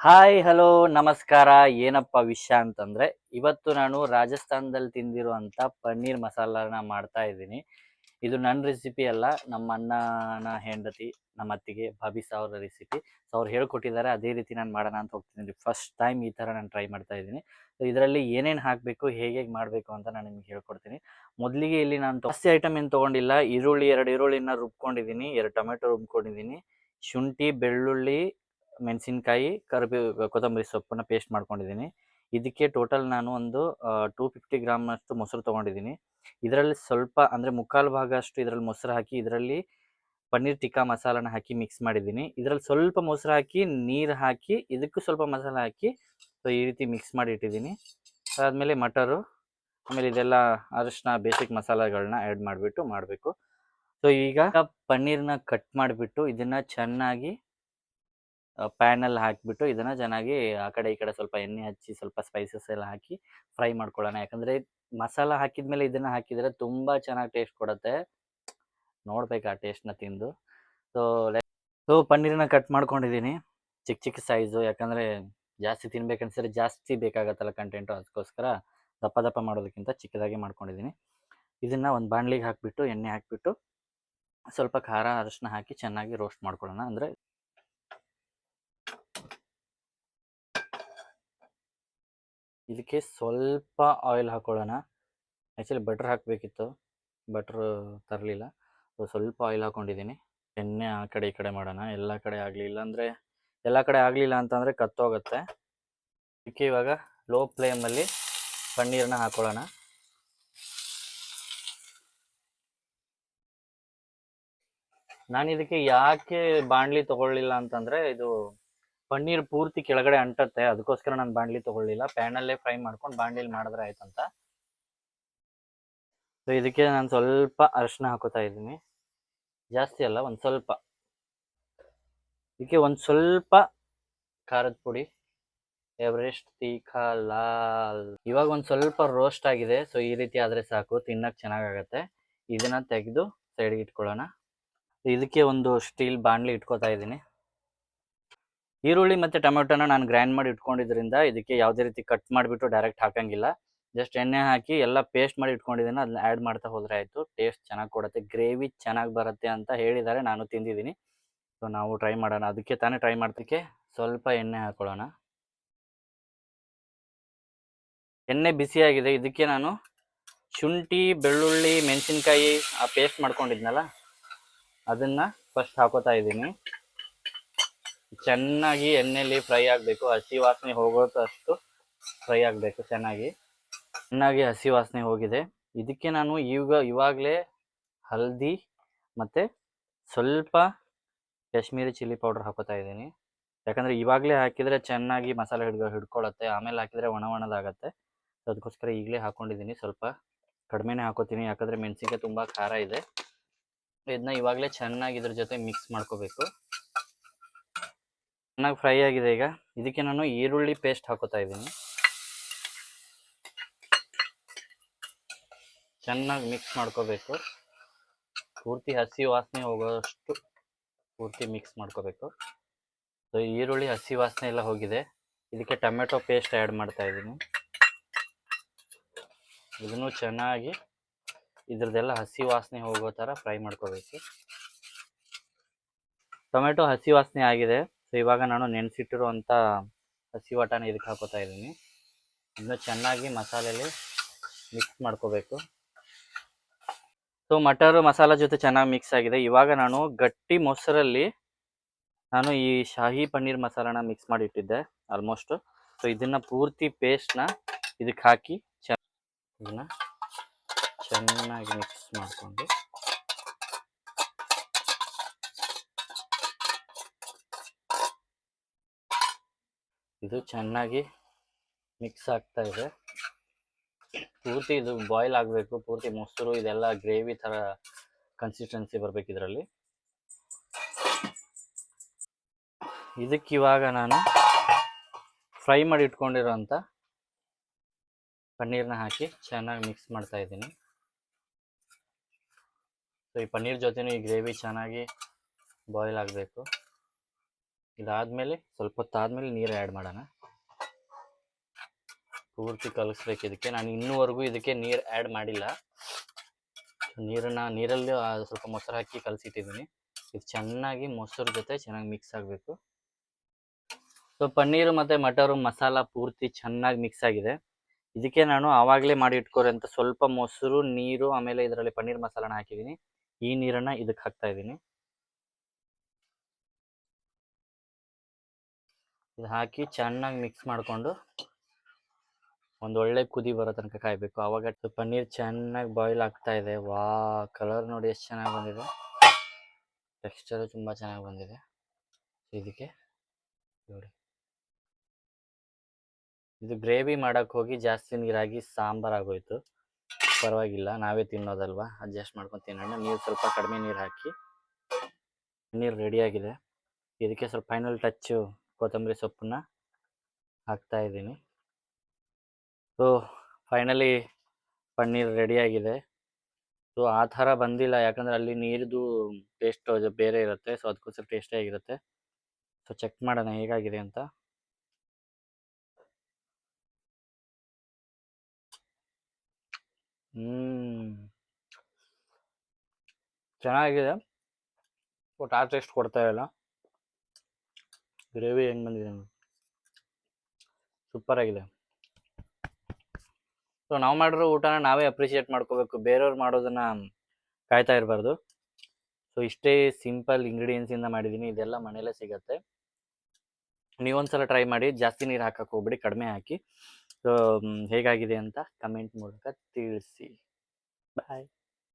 Hi hello ನಮಸ್ಕಾರ. ಏನಪ್ಪ ವಿಷಯ ಅಂತಂದ್ರೆ ಇವತ್ತು ನಾನು ರಾಜಸ್ಥಾನದಲ್ಲಿ ತಿಂದಿರುವಂತ ಪನ್ನೀರ್ ಮಸಾಲಾನ ಮಾಡ್ತಾ ಇದ್ದೀನಿ. ಇದು ನನ್ನ ರೆಸಿಪಿ ಅಲ್ಲ, ನಮ್ಮ ಅಣ್ಣನ ಹೆಂಡತಿ, ನಮ್ಮ ಅತ್ತಿಗೆ ಭಾಬಿಸ್ ಅವರ ರೆಸಿಪಿ. ಸೊ ಅವ್ರು ಹೇಳ್ಕೊಟ್ಟಿದ್ದಾರೆ, ಅದೇ ರೀತಿ ನಾನು ಮಾಡೋಣ ಅಂತ ಹೋಗ್ತಿದ್ದೀನಿ. ಫಸ್ಟ್ ಟೈಮ್ ಈ ಥರ ನಾನು ಟ್ರೈ ಮಾಡ್ತಾ ಇದ್ದೀನಿ. ಸೊ ಇದರಲ್ಲಿ ಏನೇನು ಹಾಕಬೇಕು, ಹೇಗೆ ಮಾಡಬೇಕು ಅಂತ ನಾನು ನಿಮ್ಗೆ ಹೇಳ್ಕೊಡ್ತೀನಿ. ಮೊದಲಿಗೆ ಇಲ್ಲಿ ನಾನು ಜಾಸ್ತಿ ಐಟಮ್ ಏನು ತೊಗೊಂಡಿಲ್ಲ. ಈರುಳ್ಳಿ, 2 ಈರುಳ್ಳಿನ ರುಬ್ಕೊಂಡಿದ್ದೀನಿ, 2 ಟೊಮೆಟೊ ರುಬ್ಕೊಂಡಿದ್ದೀನಿ, ಶುಂಠಿ, ಬೆಳ್ಳುಳ್ಳಿ, ಮೆಣಸಿನಕಾಯಿ, ಕರಿಬೇವು, ಕೊತ್ತಂಬರಿ ಸೊಪ್ಪನ್ನ ಪೇಸ್ಟ್ ಮಾಡ್ಕೊಂಡಿದ್ದೀನಿ. ಇದಕ್ಕೆ ಟೋಟಲ್ ನಾನು ಒಂದು 250 ಗ್ರಾಮ್ನಷ್ಟು ಮೊಸರು ತೊಗೊಂಡಿದ್ದೀನಿ. ಇದರಲ್ಲಿ ಸ್ವಲ್ಪ ಅಂದರೆ ಮುಕ್ಕಾಲು ಭಾಗ ಅಷ್ಟು ಇದರಲ್ಲಿ ಮೊಸರು ಹಾಕಿ, ಇದರಲ್ಲಿ ಪನ್ನೀರ್ ಟಿಕ್ಕಾ ಮಸಾಲಾನ ಹಾಕಿ ಮಿಕ್ಸ್ ಮಾಡಿದ್ದೀನಿ. ಇದರಲ್ಲಿ ಸ್ವಲ್ಪ ಮೊಸರು ಹಾಕಿ, ನೀರು ಹಾಕಿ, ಇದಕ್ಕೂ ಸ್ವಲ್ಪ ಮಸಾಲ ಹಾಕಿ, ಸೊ ಈ ರೀತಿ ಮಿಕ್ಸ್ ಮಾಡಿ ಇಟ್ಟಿದ್ದೀನಿ. ಅದಾದಮೇಲೆ ಮಟರು, ಆಮೇಲೆ ಇದೆಲ್ಲ ಅರಿಶಿನ, ಬೇಸಿಕ್ ಮಸಾಲೆಗಳನ್ನ ಆ್ಯಡ್ ಮಾಡಿಬಿಟ್ಟು ಮಾಡಬೇಕು. ಸೊ ಈಗ ಪನ್ನೀರ್ನ ಕಟ್ ಮಾಡಿಬಿಟ್ಟು ಇದನ್ನು ಚೆನ್ನಾಗಿ ಪ್ಯಾನಲ್ಲಿ ಹಾಕಿಬಿಟ್ಟು ಇದನ್ನು ಚೆನ್ನಾಗಿ ಆ ಕಡೆ ಈ ಕಡೆ ಸ್ವಲ್ಪ ಎಣ್ಣೆ ಹಚ್ಚಿ, ಸ್ವಲ್ಪ ಸ್ಪೈಸಸ್ ಎಲ್ಲ ಹಾಕಿ ಫ್ರೈ ಮಾಡ್ಕೊಳ್ಳೋಣ. ಯಾಕಂದರೆ ಮಸಾಲ ಹಾಕಿದ್ಮೇಲೆ ಇದನ್ನು ಹಾಕಿದರೆ ತುಂಬ ಚೆನ್ನಾಗಿ ಟೇಸ್ಟ್ ಕೊಡುತ್ತೆ. ನೋಡ್ಬೇಕು ಆ ಟೇಸ್ಟ್ನ ತಿಂದು. ಸೊ ಪನ್ನೀರನ್ನ ಕಟ್ ಮಾಡ್ಕೊಂಡಿದ್ದೀನಿ ಚಿಕ್ಕ ಚಿಕ್ಕ ಸೈಜು. ಯಾಕಂದರೆ ಜಾಸ್ತಿ ತಿನ್ಬೇಕನ್ಸಿದ್ರೆ ಜಾಸ್ತಿ ಬೇಕಾಗತ್ತಲ್ಲ ಕಂಟೆಂಟು, ಅದಕ್ಕೋಸ್ಕರ ದಪ್ಪ ದಪ್ಪ ಮಾಡೋದಕ್ಕಿಂತ ಚಿಕ್ಕದಾಗಿ ಮಾಡ್ಕೊಂಡಿದ್ದೀನಿ. ಇದನ್ನು ಒಂದು ಬಾಣಲಿಗೆ ಹಾಕಿಬಿಟ್ಟು, ಎಣ್ಣೆ ಹಾಕಿಬಿಟ್ಟು, ಸ್ವಲ್ಪ ಖಾರ, ಅರಿಶಿನ ಹಾಕಿ ಚೆನ್ನಾಗಿ ರೋಸ್ಟ್ ಮಾಡ್ಕೊಳ್ಳೋಣ. ಅಂದರೆ ಇದಕ್ಕೆ ಸ್ವಲ್ಪ ಆಯಿಲ್ ಹಾಕ್ಕೊಳ್ಳೋಣ. ಆ್ಯಕ್ಚುಲಿ ಬಟ್ರ್ ಹಾಕಬೇಕಿತ್ತು, ಬಟ್ರ್ ತರಲಿಲ್ಲ. ಸೊ ಸ್ವಲ್ಪ ಆಯಿಲ್ ಹಾಕ್ಕೊಂಡಿದ್ದೀನಿ. ಎಣ್ಣೆ ಆ ಕಡೆ ಈ ಕಡೆ ಮಾಡೋಣ, ಎಲ್ಲ ಕಡೆ ಆಗಲಿಲ್ಲ ಅಂದರೆ, ಎಲ್ಲ ಕಡೆ ಆಗಲಿಲ್ಲ ಅಂತಂದರೆ ಕತ್ತೋಗುತ್ತೆ. ಇದಕ್ಕೆ ಇವಾಗ ಲೋ ಫ್ಲೇಮಲ್ಲಿ ಪನ್ನೀರನ್ನ ಹಾಕ್ಕೊಳ್ಳೋಣ. ನಾನು ಇದಕ್ಕೆ ಯಾಕೆ ಬಾಣಲಿ ತೊಗೊಳ್ಳಿಲ್ಲ ಅಂತಂದರೆ, ಇದು ಪನ್ನೀರ್ ಪೂರ್ತಿ ಕೆಳಗಡೆ ಅಂಟತ್ತೆ, ಅದಕ್ಕೋಸ್ಕರ ನಾನು ಬಾಣಲಿ ತೊಗೊಳ್ಳಿಲ್ಲ. ಪ್ಯಾನಲ್ಲೇ ಫ್ರೈ ಮಾಡ್ಕೊಂಡು ಬಾಣಲಿಲಿ ಮಾಡಿದ್ರೆ ಆಯ್ತಂತ. ಸೊ ಇದಕ್ಕೆ ನಾನು ಸ್ವಲ್ಪ ಅರಿಶಿನ ಹಾಕೋತಾ ಇದ್ದೀನಿ, ಜಾಸ್ತಿ ಅಲ್ಲ, ಒಂದು ಸ್ವಲ್ಪ. ಇದಕ್ಕೆ ಒಂದು ಸ್ವಲ್ಪ ಖಾರದ ಪುಡಿ, ಎವರೆಸ್ಟ್ ತೀಖಾ ಲಾಲ್. ಇವಾಗ ಒಂದು ಸ್ವಲ್ಪ ರೋಸ್ಟ್ ಆಗಿದೆ. ಸೊ ಈ ರೀತಿ ಆದರೆ ಸಾಕು, ತಿನ್ನಕ್ಕೆ ಚೆನ್ನಾಗಾಗತ್ತೆ. ಇದನ್ನು ತೆಗೆದು ಸೈಡ್ಗೆ ಇಟ್ಕೊಳ್ಳೋಣ. ಇದಕ್ಕೆ ಒಂದು ಸ್ಟೀಲ್ ಬಾಣಲಿ ಇಟ್ಕೋತಾ ಇದ್ದೀನಿ. ಈರುಳ್ಳಿ ಮತ್ತು ಟೊಮೆಟೊನ ನಾನು ಗ್ರೈಂಡ್ ಮಾಡಿ ಇಟ್ಕೊಂಡಿದ್ರಿಂದ ಇದಕ್ಕೆ ಯಾವುದೇ ರೀತಿ ಕಟ್ ಮಾಡಿಬಿಟ್ಟು ಡೈರೆಕ್ಟ್ ಹಾಕಂಗಿಲ್ಲ. ಜಸ್ಟ್ ಎಣ್ಣೆ ಹಾಕಿ ಎಲ್ಲ ಪೇಸ್ಟ್ ಮಾಡಿ ಇಟ್ಕೊಂಡಿದ್ದೀನಿ, ಅದನ್ನ ಆ್ಯಡ್ ಮಾಡ್ತಾ ಹೋದರೆ ಆಯಿತು. ಟೇಸ್ಟ್ ಚೆನ್ನಾಗಿ ಕೊಡುತ್ತೆ, ಗ್ರೇವಿ ಚೆನ್ನಾಗಿ ಬರುತ್ತೆ ಅಂತ ಹೇಳಿದ್ದಾರೆ, ನಾನು ತಿಂದಿದ್ದೀನಿ. ಸೊ ನಾವು ಟ್ರೈ ಮಾಡೋಣ, ಅದಕ್ಕೆ ತಾನೇ ಟ್ರೈ ಮಾಡೋದಕ್ಕೆ ಸ್ವಲ್ಪ ಎಣ್ಣೆ ಹಾಕ್ಕೊಳ್ಳೋಣ. ಎಣ್ಣೆ ಬಿಸಿಯಾಗಿದೆ. ಇದಕ್ಕೆ ನಾನು ಶುಂಠಿ, ಬೆಳ್ಳುಳ್ಳಿ, ಮೆಣಸಿನ್ಕಾಯಿ ಆ ಪೇಸ್ಟ್ ಮಾಡ್ಕೊಂಡಿದ್ನಲ್ಲ, ಅದನ್ನು ಫಸ್ಟ್ ಹಾಕೋತಾ ಇದ್ದೀನಿ. ಚೆನ್ನಾಗಿ ಎಣ್ಣೆಯಲ್ಲಿ ಫ್ರೈ ಆಗಬೇಕು, ಹಸಿ ವಾಸನೆ ಹೋಗೋದಷ್ಟು ಫ್ರೈ ಆಗಬೇಕು. ಚೆನ್ನಾಗಿ ಹಸಿ ವಾಸನೆ ಹೋಗಿದೆ. ಇದಕ್ಕೆ ನಾನು ಇವಾಗಲೇ ಹಲ್ದಿ ಮತ್ತು ಸ್ವಲ್ಪ ಕಾಶ್ಮೀರಿ ಚಿಲ್ಲಿ ಪೌಡರ್ ಹಾಕೋತಾ ಇದ್ದೀನಿ. ಯಾಕಂದರೆ ಇವಾಗಲೇ ಹಾಕಿದರೆ ಚೆನ್ನಾಗಿ ಮಸಾಲೆ ಹಿಡ್ಕೊಳ್ಳುತ್ತೆ, ಆಮೇಲೆ ಹಾಕಿದರೆ ಒಣದಾಗತ್ತೆ. ಸೊ ಅದಕ್ಕೋಸ್ಕರ ಈಗಲೇ ಹಾಕ್ಕೊಂಡಿದ್ದೀನಿ. ಸ್ವಲ್ಪ ಕಡಿಮೆನೇ ಹಾಕೋತೀನಿ, ಯಾಕಂದರೆ ಮೆಣಸಿನ್ಕಾಯಿ ತುಂಬ ಖಾರ ಇದೆ. ಇದನ್ನ ಇವಾಗಲೇ ಚೆನ್ನಾಗಿ ಇದ್ರ ಜೊತೆ ಮಿಕ್ಸ್ ಮಾಡ್ಕೋಬೇಕು. ಚೆನ್ನಾಗಿ ಫ್ರೈ ಆಗಿದೆ. ಈಗ ಇದಕ್ಕೆ ನಾನು ಈರುಳ್ಳಿ ಪೇಸ್ಟ್ ಹಾಕೋತಾ ಇದ್ದೀನಿ. ಚೆನ್ನಾಗಿ ಮಿಕ್ಸ್ ಮಾಡ್ಕೋಬೇಕು, ಪೂರ್ತಿ ಹಸಿ ವಾಸನೆ ಹೋಗೋಷ್ಟು ಪೂರ್ತಿ ಮಿಕ್ಸ್ ಮಾಡ್ಕೋಬೇಕು. ಸೊ ಈರುಳ್ಳಿ ಹಸಿ ವಾಸನೆ ಎಲ್ಲ ಹೋಗಿದೆ. ಇದಕ್ಕೆ ಟೊಮೆಟೊ ಪೇಸ್ಟ್ ಆ್ಯಡ್ ಮಾಡ್ತಾ ಇದ್ದೀನಿ. ಇದನ್ನು ಚೆನ್ನಾಗಿ ಇದ್ರದ್ದೆಲ್ಲ ಹಸಿ ವಾಸನೆ ಹೋಗೋ ಥರ ಫ್ರೈ ಮಾಡ್ಕೋಬೇಕು. ಟೊಮೆಟೊ ಹಸಿ ವಾಸನೆ ಆಗಿದೆ. ಸೊ ಇವಾಗ ನಾನು ನೆನೆಸಿಟ್ಟಿರುವಂಥ ಹಸಿ ವಾಟನ ಇದಕ್ಕೆ ಹಾಕೋತಾ ಇದ್ದೀನಿ. ಇದನ್ನು ಚೆನ್ನಾಗಿ ಮಸಾಲೆಯಲ್ಲಿ ಮಿಕ್ಸ್ ಮಾಡ್ಕೋಬೇಕು. ಸೊ ಮಟರು ಮಸಾಲ ಜೊತೆ ಚೆನ್ನಾಗಿ ಮಿಕ್ಸ್ ಆಗಿದೆ. ಇವಾಗ ನಾನು ಗಟ್ಟಿ ಮೊಸರಲ್ಲಿ ನಾನು ಈ ಶಾಹಿ ಪನ್ನೀರ್ ಮಸಾಲಾನ ಮಿಕ್ಸ್ ಮಾಡಿ ಇಟ್ಟಿದ್ದೆ ಆಲ್ಮೋಸ್ಟ್. ಸೊ ಇದನ್ನು ಪೂರ್ತಿ ಪೇಸ್ಟ್ನ ಇದಕ್ಕೆ ಹಾಕಿ ಇದನ್ನು ಚೆನ್ನಾಗಿ ಮಿಕ್ಸ್ ಮಾಡಿಕೊಂಡು, ಇದು ಚೆನ್ನಾಗಿ ಮಿಕ್ಸ್ ಆಗ್ತಾ ಇದೆ. ಪೂರ್ತಿ ಇದು ಬಾಯ್ಲ್ ಆಗಬೇಕು, ಪೂರ್ತಿ ಮೊಸರು ಇದೆಲ್ಲ ಗ್ರೇವಿ ಥರ ಕನ್ಸಿಸ್ಟೆನ್ಸಿ ಬರಬೇಕು ಇದರಲ್ಲಿ. ಇದಕ್ಕಿವಾಗ ನಾನು ಫ್ರೈ ಮಾಡಿ ಇಟ್ಕೊಂಡಿರೋಂಥ ಪನ್ನೀರ್ನ ಹಾಕಿ ಚೆನ್ನಾಗಿ ಮಿಕ್ಸ್ ಮಾಡ್ತಾ ಇದ್ದೀನಿ. ಸೊ ಈ ಪನ್ನೀರ್ ಜೊತೆನೂ ಈ ಗ್ರೇವಿ ಚೆನ್ನಾಗಿ ಬಾಯ್ಲ್ ಆಗಬೇಕು. ಇದಾದ್ಮೇಲೆ ಸ್ವಲ್ಪ ಹೊತ್ತಾದ್ಮೇಲೆ ನೀರು ಆ್ಯಡ್ ಮಾಡೋಣ. ಪೂರ್ತಿ ಕಲಿಸ್ಬೇಕು ಇದಕ್ಕೆ. ನಾನು ಇನ್ನೂವರೆಗೂ ಇದಕ್ಕೆ ನೀರು ಆ್ಯಡ್ ಮಾಡಿಲ್ಲ. ನೀರಲ್ಲಿ ಸ್ವಲ್ಪ ಮೊಸರು ಹಾಕಿ ಕಲಸಿಟ್ಟಿದ್ದೀನಿ. ಇದು ಚೆನ್ನಾಗಿ ಮೊಸರು ಜೊತೆ ಚೆನ್ನಾಗಿ ಮಿಕ್ಸ್ ಆಗಬೇಕು. ಸೊ ಪನ್ನೀರು ಮತ್ತು ಮಟರು ಮಸಾಲ ಪೂರ್ತಿ ಚೆನ್ನಾಗಿ ಮಿಕ್ಸ್ ಆಗಿದೆ. ಇದಕ್ಕೆ ನಾನು ಆವಾಗಲೇ ಮಾಡಿ ಇಟ್ಕೋರಿ ಅಂತ ಸ್ವಲ್ಪ ಮೊಸರು, ನೀರು, ಆಮೇಲೆ ಇದರಲ್ಲಿ ಪನ್ನೀರ್ ಮಸಾಲಾನ ಹಾಕಿದ್ದೀನಿ. ಈ ನೀರನ್ನು ಇದಕ್ಕೆ ಹಾಕ್ತಾ ಇದ್ದೀನಿ. ಇದು ಹಾಕಿ ಚೆನ್ನಾಗಿ ಮಿಕ್ಸ್ ಮಾಡಿಕೊಂಡು ಒಂದು ಒಳ್ಳೆ ಕುದಿ ಬರೋ ತನಕ ಕಾಯಬೇಕು. ಆವಾಗ ಪನ್ನೀರ್ ಚೆನ್ನಾಗಿ ಬಾಯ್ಲ್ ಆಗ್ತಾ ಇದೆ. ವಾ, ಕಲರ್ ನೋಡಿ ಎಷ್ಟು ಚೆನ್ನಾಗಿ ಬಂದಿದೆ. ಟೆಕ್ಸ್ಚರು ತುಂಬ ಚೆನ್ನಾಗಿ ಬಂದಿದೆ. ಇದಕ್ಕೆ ನೋಡಿ, ಇದು ಗ್ರೇವಿ ಮಾಡೋಕ್ಕೆ ಹೋಗಿ ಜಾಸ್ತಿ ನೀರಾಗಿ ಸಾಂಬಾರಾಗೋಯ್ತು. ಪರವಾಗಿಲ್ಲ, ನಾವೇ ತಿನ್ನೋದಲ್ವಾ, ಅಡ್ಜಸ್ಟ್ ಮಾಡ್ಕೊಂಡು ತಿನ್ನೋಣ. ನೀರು ಸ್ವಲ್ಪ ಕಡಿಮೆ ನೀರು ಹಾಕಿ ಪನ್ನೀರ್ ರೆಡಿಯಾಗಿದೆ. ಇದಕ್ಕೆ ಸ್ವಲ್ಪ ಫೈನಲ್ ಟಚ್ಚು ಕೊತ್ತಂಬರಿ ಸೊಪ್ಪನ್ನ ಹಾಕ್ತಾ ಇದ್ದೀನಿ. ಸೊ ಫೈನಲಿ ಪನ್ನೀರ್ ರೆಡಿಯಾಗಿದೆ. ಸೊ ಆ ಥರ ಬಂದಿಲ್ಲ, ಯಾಕಂದರೆ ಅಲ್ಲಿ ನೀರಿದು ಟೇಸ್ಟ್ ಬೇರೆ ಇರುತ್ತೆ. ಸೊ ಅದಕ್ಕೋಸ್ಕರ ಟೇಸ್ಟೇ ಆಗಿರುತ್ತೆ. ಸೊ ಚೆಕ್ ಮಾಡೋಣ ಹೇಗಾಗಿದೆ ಅಂತ. ಚೆನ್ನಾಗಿದೆ, ಬಟ್ ಆ ಟೇಸ್ಟ್ ಕೊಡ್ತಾ ಇಲ್ಲ. ಗ್ರೇವಿ ಹೆಂಗೆ ಬಂದಿದೆ, ಸೂಪರ್ ಆಗಿದೆ. ಸೊ ನಾವು ಮಾಡಿರೋ ಊಟನ ನಾವೇ ಅಪ್ರಿಷಿಯೇಟ್ ಮಾಡ್ಕೋಬೇಕು, ಬೇರೆಯವ್ರು ಮಾಡೋದನ್ನ ಕಾಯ್ತಾ ಇರಬಾರ್ದು. ಸೊ ಇಷ್ಟೇ ಸಿಂಪಲ್ ಇಂಗ್ರೀಡಿಯೆಂಟ್ಸಿಂದ ಮಾಡಿದ್ದೀನಿ. ಇದೆಲ್ಲ ಮನೇಲೇ ಸಿಗುತ್ತೆ. ನೀವೊಂದ್ಸಲ ಟ್ರೈ ಮಾಡಿ. ಜಾಸ್ತಿ ನೀರು ಹಾಕಕ್ಕೆ ಹೋಗ್ಬಿಡಿ, ಕಡಿಮೆ ಹಾಕಿ. ಸೊ ಹೇಗಾಗಿದೆ ಅಂತ ಕಮೆಂಟ್ ಮೂಲಕ ತಿಳಿಸಿ. ಬಾಯ್.